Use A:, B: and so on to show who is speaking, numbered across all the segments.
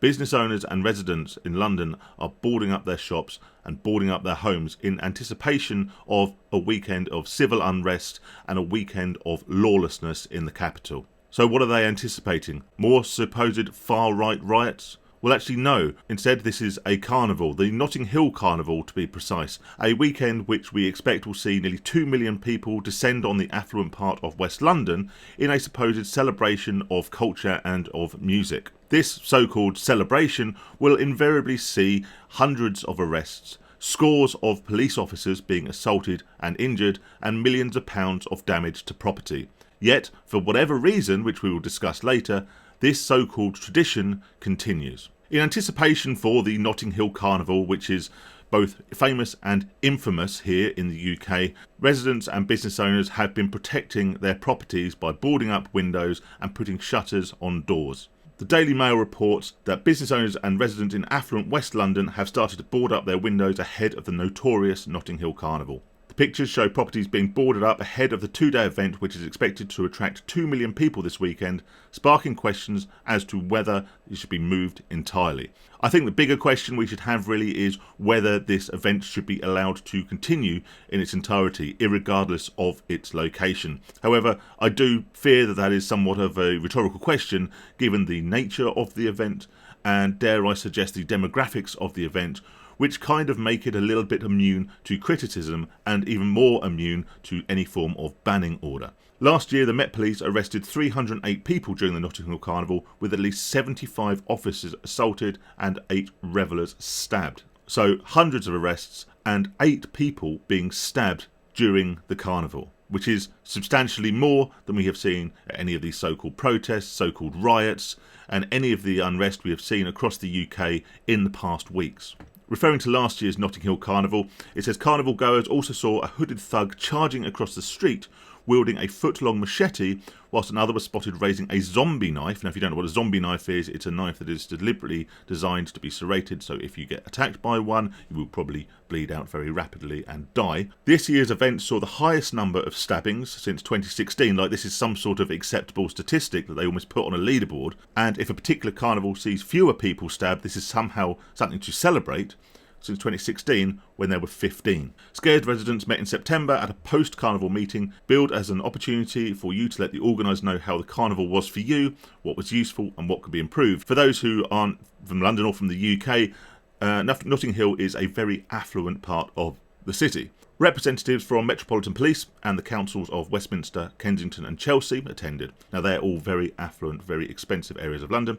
A: Business owners and residents in London are boarding up their shops and boarding up their homes in anticipation of a weekend of civil unrest and a weekend of lawlessness in the capital. So what are they anticipating? More supposed far-right riots? Well, actually no. Instead, this is a carnival, the Notting Hill Carnival to be precise, a weekend which we expect will see nearly 2 million people descend on the affluent part of West London in a supposed celebration of culture and of music. This so-called celebration will invariably see hundreds of arrests, scores of police officers being assaulted and injured, and millions of pounds of damage to property. Yet, for whatever reason, which we will discuss later, this so-called tradition continues. In anticipation for the Notting Hill Carnival, which is both famous and infamous here in the UK, residents and business owners have been protecting their properties by boarding up windows and putting shutters on doors. The Daily Mail reports that business owners and residents in affluent West London have started to board up their windows ahead of the notorious Notting Hill Carnival. The pictures show properties being boarded up ahead of the two-day event, which is expected to attract 2 million people this weekend, sparking questions as to whether it should be moved entirely. I think the bigger question we should have really is whether this event should be allowed to continue in its entirety, irregardless of its location. However, I do fear that that is somewhat of a rhetorical question, given the nature of the event and, dare I suggest, the demographics of the event, which kind of make it a little bit immune to criticism and even more immune to any form of banning order. Last year, the Met Police arrested 308 people during the Notting Hill Carnival, with at least 75 officers assaulted and 8 revellers stabbed. So hundreds of arrests and 8 people being stabbed during the carnival, which is substantially more than we have seen at any of these so-called protests, so-called riots, and any of the unrest we have seen across the UK in the past weeks. Referring to last year's Notting Hill Carnival, it says carnival goers also saw a hooded thug charging across the street wielding a foot-long machete, whilst another was spotted raising a zombie knife. Now, if you don't know what a zombie knife is, it's a knife that is deliberately designed to be serrated, so if you get attacked by one, you will probably bleed out very rapidly and die. This year's event saw the highest number of stabbings since 2016, like this is some sort of acceptable statistic that they almost put on a leaderboard, and if a particular carnival sees fewer people stabbed, this is somehow something to celebrate, since 2016 when there were 15. Scared residents met in September at a post-carnival meeting, billed as an opportunity for you to let the organisers know how the carnival was for you, what was useful and what could be improved. For those who aren't from London or from the UK, Notting Hill is a very affluent part of the city. Representatives from Metropolitan Police and the councils of Westminster, Kensington and Chelsea attended. Now they're all very affluent, very expensive areas of London,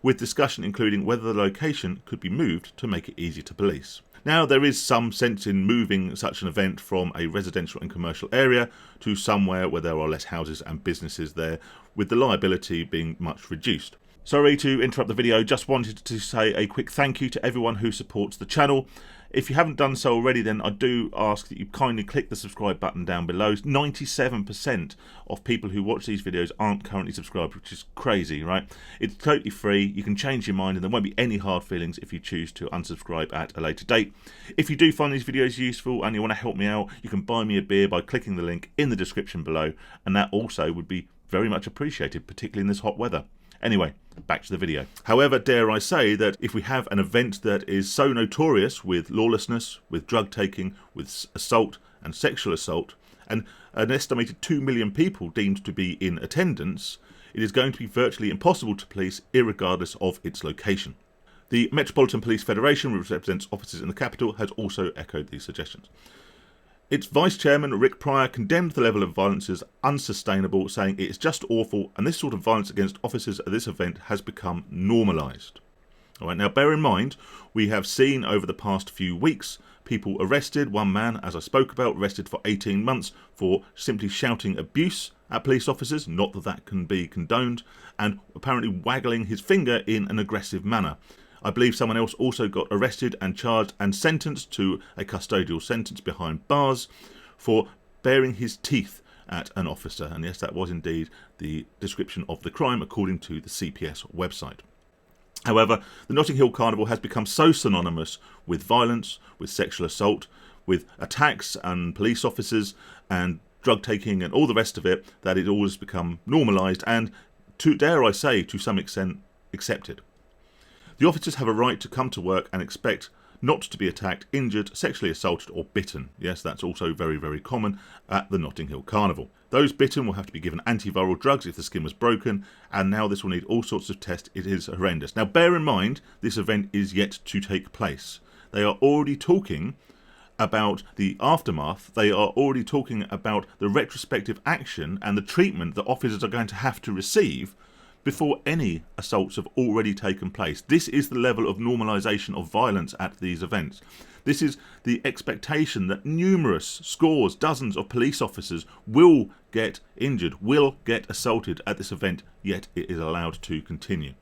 A: with discussion including whether the location could be moved to make it easier to police. Now, there is some sense in moving such an event from a residential and commercial area to somewhere where there are less houses and businesses there, with the liability being much reduced. Sorry to interrupt the video, just wanted to say a quick thank you to everyone who supports the channel. If you haven't done so already, then I do ask that you kindly click the subscribe button down below. 97% of people who watch these videos aren't currently subscribed, which is crazy, right? It's totally free. You can change your mind and there won't be any hard feelings if you choose to unsubscribe at a later date. If you do find these videos useful and you want to help me out, you can buy me a beer by clicking the link in the description below, and that also would be very much appreciated, particularly in this hot weather. Anyway, back to the video. However, dare I say that if we have an event that is so notorious with lawlessness, with drug taking, with assault and sexual assault, and an estimated 2 million people deemed to be in attendance, it is going to be virtually impossible to police irregardless of its location. The Metropolitan Police Federation, which represents officers in the capital, has also echoed these suggestions. Its Vice Chairman, Rick Pryor, condemned the level of violence as unsustainable, saying it is just awful and this sort of violence against officers at this event has become normalised. Alright, now bear in mind, we have seen over the past few weeks people arrested, one man, as I spoke about, arrested for 18 months for simply shouting abuse at police officers, not that that can be condoned, and apparently waggling his finger in an aggressive manner. I believe someone else also got arrested and charged and sentenced to a custodial sentence behind bars for baring his teeth at an officer. And yes, that was indeed the description of the crime according to the CPS website. However, the Notting Hill Carnival has become so synonymous with violence, with sexual assault, with attacks and police officers and drug taking and all the rest of it, that it all has become normalised and, to dare I say, to some extent, accepted. The officers have a right to come to work and expect not to be attacked, injured, sexually assaulted or bitten. Yes, that's also very, very common at the Notting Hill Carnival. Those bitten will have to be given antiviral drugs if the skin was broken, and now this will need all sorts of tests. It is horrendous. Now bear in mind, this event is yet to take place. They are already talking about the aftermath. They are already talking about the retrospective action and the treatment that officers are going to have to receive before any assaults have already taken place. This is the level of normalisation of violence at these events. This is the expectation that numerous scores, dozens of police officers will get injured, will get assaulted at this event, yet it is allowed to continue.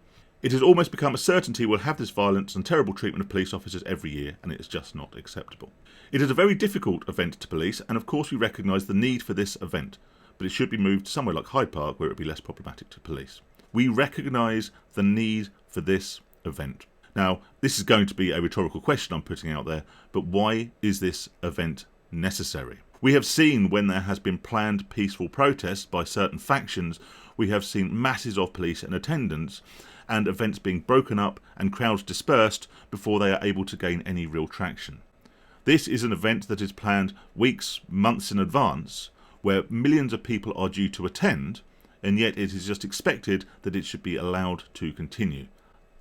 A: It has almost become a certainty we'll have this violence and terrible treatment of police officers every year, and it is just not acceptable. It is a very difficult event to police, and of course we recognise the need for this event, but it should be moved to somewhere like Hyde Park where it would be less problematic to police. We recognise the need for this event. Now, this is going to be a rhetorical question I'm putting out there, but why is this event necessary? We have seen when there has been planned peaceful protests by certain factions, we have seen masses of police in attendance and events being broken up and crowds dispersed before they are able to gain any real traction. This is an event that is planned weeks, months in advance, where millions of people are due to attend, and yet it is just expected that it should be allowed to continue.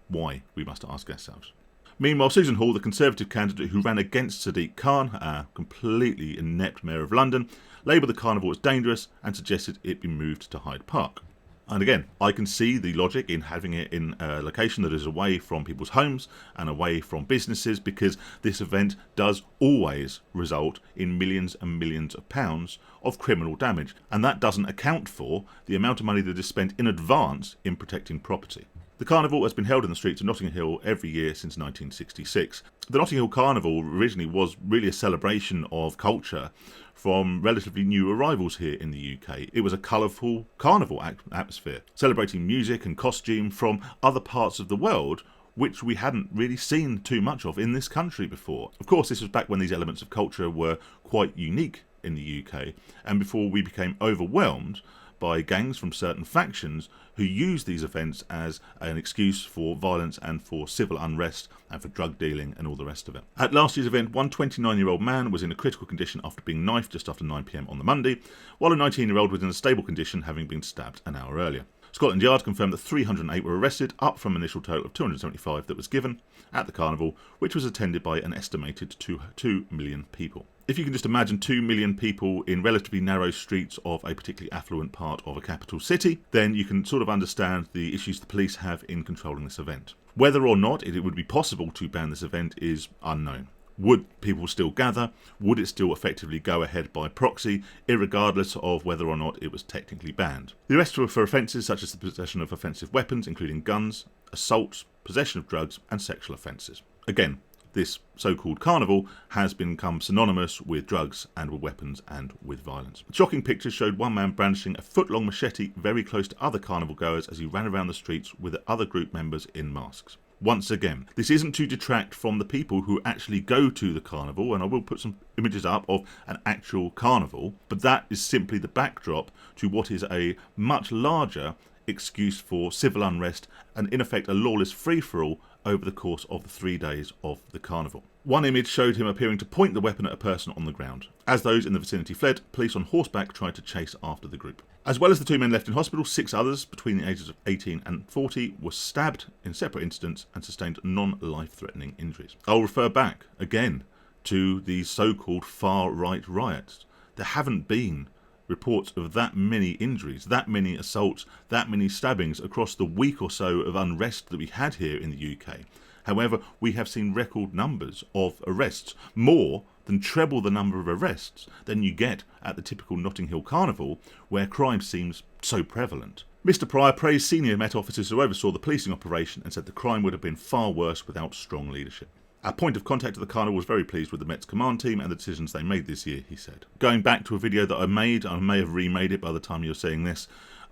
A: Why, we must ask ourselves. Meanwhile, Susan Hall, the Conservative candidate who ran against Sadiq Khan, a completely inept Mayor of London, labelled the carnival as dangerous and suggested it be moved to Hyde Park. And again, I can see the logic in having it in a location that is away from people's homes and away from businesses, because this event does always result in millions and millions of pounds of criminal damage, and that doesn't account for the amount of money that is spent in advance in protecting property. The carnival has been held in the streets of Notting Hill every year since 1966. The Notting Hill Carnival originally was really a celebration of culture from relatively new arrivals here in the UK. It was a colourful carnival atmosphere, celebrating music and costume from other parts of the world, which we hadn't really seen too much of in this country before. Of course, this was back when these elements of culture were quite unique in the UK, and before we became overwhelmed by gangs from certain factions who use these events as an excuse for violence and for civil unrest and for drug dealing and all the rest of it. At last year's event, one 29-year-old man was in a critical condition after being knifed just after 9 PM on the Monday, while a 19-year-old was in a stable condition having been stabbed an hour earlier. Scotland Yard confirmed that 308 were arrested, up from an initial total of 275 that was given at the carnival, which was attended by an estimated 2 million people. If you can just imagine 2 million people in relatively narrow streets of a particularly affluent part of a capital city, then you can sort of understand the issues the police have in controlling this event. Whether or not it would be possible to ban this event is unknown. Would people still gather? Would it still effectively go ahead by proxy, irregardless of whether or not it was technically banned? The arrests were for offences such as the possession of offensive weapons, including guns, assaults, possession of drugs, and sexual offences. Again, this so-called carnival has become synonymous with drugs and with weapons and with violence. Shocking pictures showed one man brandishing a foot-long machete very close to other carnival goers as he ran around the streets with other group members in masks. Once again, this isn't to detract from the people who actually go to the carnival, and I will put some images up of an actual carnival, but that is simply the backdrop to what is a much larger excuse for civil unrest and in effect a lawless free-for-all over the course of the 3 days of the carnival. One image showed him appearing to point the weapon at a person on the ground. As those in the vicinity fled, police on horseback tried to chase after the group. As well as the 2 men left in hospital, 6 others between the ages of 18 and 40 were stabbed in separate incidents and sustained non-life-threatening injuries. I'll refer back again to these so-called far-right riots. There haven't been reports of that many injuries, that many assaults, that many stabbings across the week or so of unrest that we had here in the UK. However, we have seen record numbers of arrests, more than treble the number of arrests than you get at the typical Notting Hill Carnival, where crime seems so prevalent. Mr Pryor praised senior Met officers who oversaw the policing operation and said the crime would have been far worse without strong leadership. Our point of contact at the carnival was very pleased with the Met's command team and the decisions they made this year, he said. Going back to a video that I may have remade it by the time you're seeing this,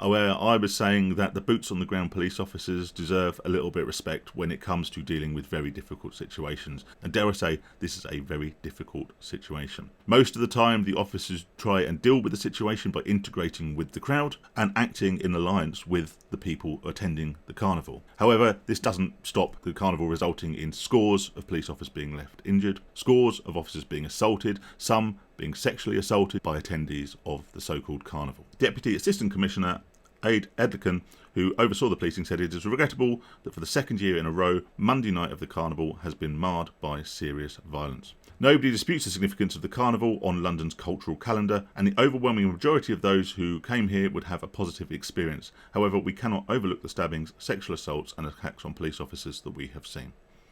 A: where I was saying that the boots on the ground police officers deserve a little bit of respect when it comes to dealing with very difficult situations. And dare I say, this is a very difficult situation. Most of the time, the officers try and deal with the situation by integrating with the crowd and acting in alliance with the people attending the carnival. However, this doesn't stop the carnival resulting in scores of police officers being left injured, scores of officers being assaulted, some being sexually assaulted by attendees of the so-called carnival. Deputy Assistant Commissioner Aid Edlican, who oversaw the policing, said it is regrettable that for the second year in a row, Monday night of the carnival has been marred by serious violence. Nobody disputes the significance of the carnival on London's cultural calendar, and the overwhelming majority of those who came here would have a positive experience. However, we cannot overlook the stabbings, sexual assaults and attacks on police officers that we have seen.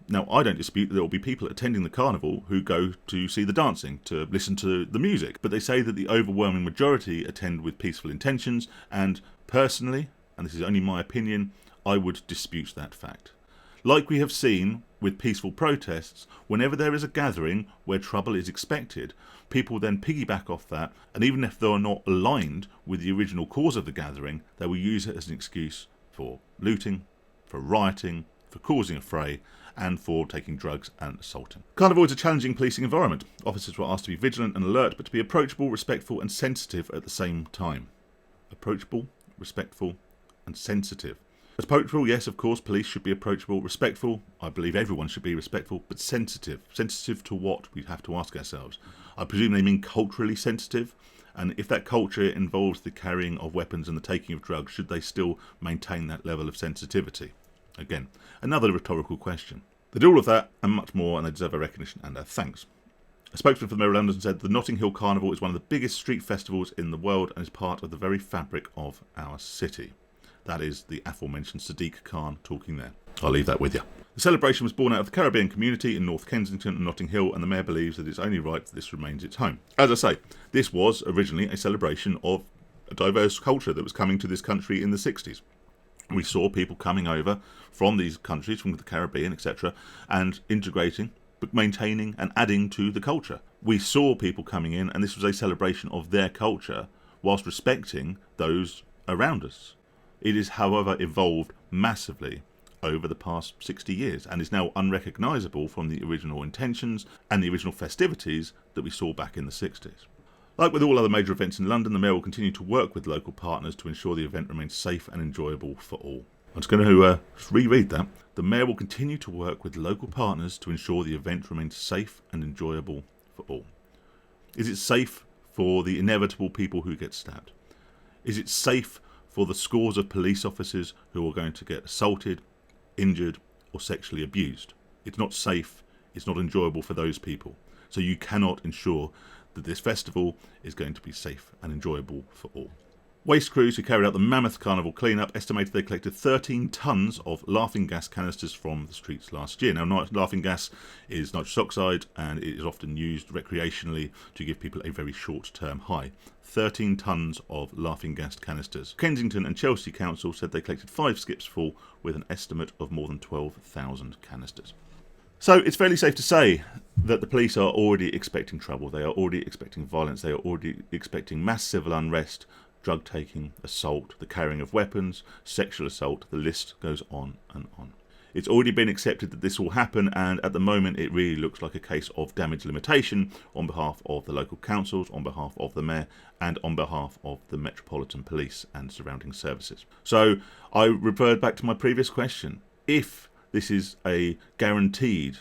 A: Now, I don't dispute that there will be people attending the carnival who go to see the dancing, to listen to the music, but they say that the overwhelming majority attend with peaceful intentions, and personally, and this is only my opinion, I would dispute that fact. Like we have seen with peaceful protests, whenever there is a gathering where trouble is expected, people then piggyback off that, and even if they are not aligned with the original cause of the gathering, they will use it as an excuse for looting, for rioting, for causing a fray, and for taking drugs and assaulting. Carnival is a challenging policing environment. Officers were asked to be vigilant and alert, but to be approachable, respectful and sensitive at the same time. Approachable, respectful and sensitive. Approachable, yes, of course, police should be approachable. Respectful, I believe everyone should be respectful, but sensitive. Sensitive to what? We have to ask ourselves. I presume they mean culturally sensitive, and if that culture involves the carrying of weapons and the taking of drugs, should they still maintain that level of sensitivity? Again, another rhetorical question. They do all of that and much more, and they deserve a recognition and a thanks. A spokesman for the Mayor of London said the Notting Hill Carnival is one of the biggest street festivals in the world and is part of the very fabric of our city. That is the aforementioned Sadiq Khan talking there. I'll leave that with you. The celebration was born out of the Caribbean community in North Kensington and Notting Hill, and the Mayor believes that it's only right that this remains its home. As I say, this was originally a celebration of a diverse culture that was coming to this country in the 60s. We saw people coming over from these countries, from the Caribbean, etc., and integrating, but maintaining and adding to the culture. We saw people coming in, and this was a celebration of their culture, whilst respecting those around us. It has, however, evolved massively over the past 60 years, and is now unrecognisable from the original intentions and the original festivities that we saw back in the 60s. Like with all other major events in London, the Mayor will continue to work with local partners to ensure the event remains safe and enjoyable for all. I'm just going to reread that. The Mayor will continue to work with local partners to ensure the event remains safe and enjoyable for all. Is it safe for the inevitable people who get stabbed? Is it safe for the scores of police officers who are going to get assaulted, injured or sexually abused? It's not safe, it's not enjoyable for those people. So you cannot ensure that this festival is going to be safe and enjoyable for all. Waste crews who carried out the mammoth carnival clean-up estimated they collected 13 tonnes of laughing gas canisters from the streets last year. Now, laughing gas is nitrous oxide, and it is often used recreationally to give people a very short-term high. 13 tonnes of laughing gas canisters. Kensington and Chelsea Council said they collected 5 skips full with an estimate of more than 12,000 canisters. So it's fairly safe to say that the police are already expecting trouble. They are already expecting violence. They are already expecting mass civil unrest, drug taking, assault, the carrying of weapons, sexual assault. The list goes on and on. It's already been accepted that this will happen, and at the moment it really looks like a case of damage limitation on behalf of the local councils, on behalf of the Mayor, and on behalf of the Metropolitan Police and surrounding services. So I referred back to my previous question. If this is a guaranteed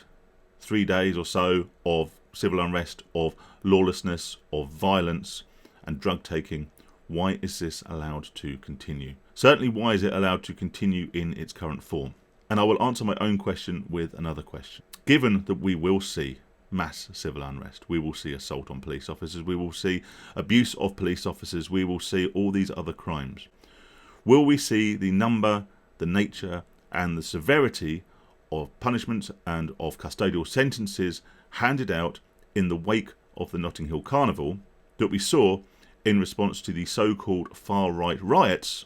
A: 3 days or so of civil unrest, of lawlessness, of violence and drug taking, why is this allowed to continue? Certainly, why is it allowed to continue in its current form? And I will answer my own question with another question. Given that we will see mass civil unrest, we will see assault on police officers, we will see abuse of police officers, we will see all these other crimes, will we see the number, the nature and the severity of punishments and of custodial sentences handed out in the wake of the Notting Hill Carnival that we saw in response to the so-called far-right riots,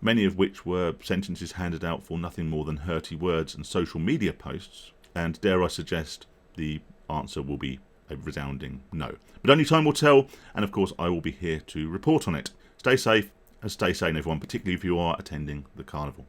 A: many of which were sentences handed out for nothing more than hurty words and social media posts? And dare I suggest the answer will be a resounding no. But only time will tell, and of course I will be here to report on it. Stay safe and stay sane, everyone, particularly if you are attending the carnival.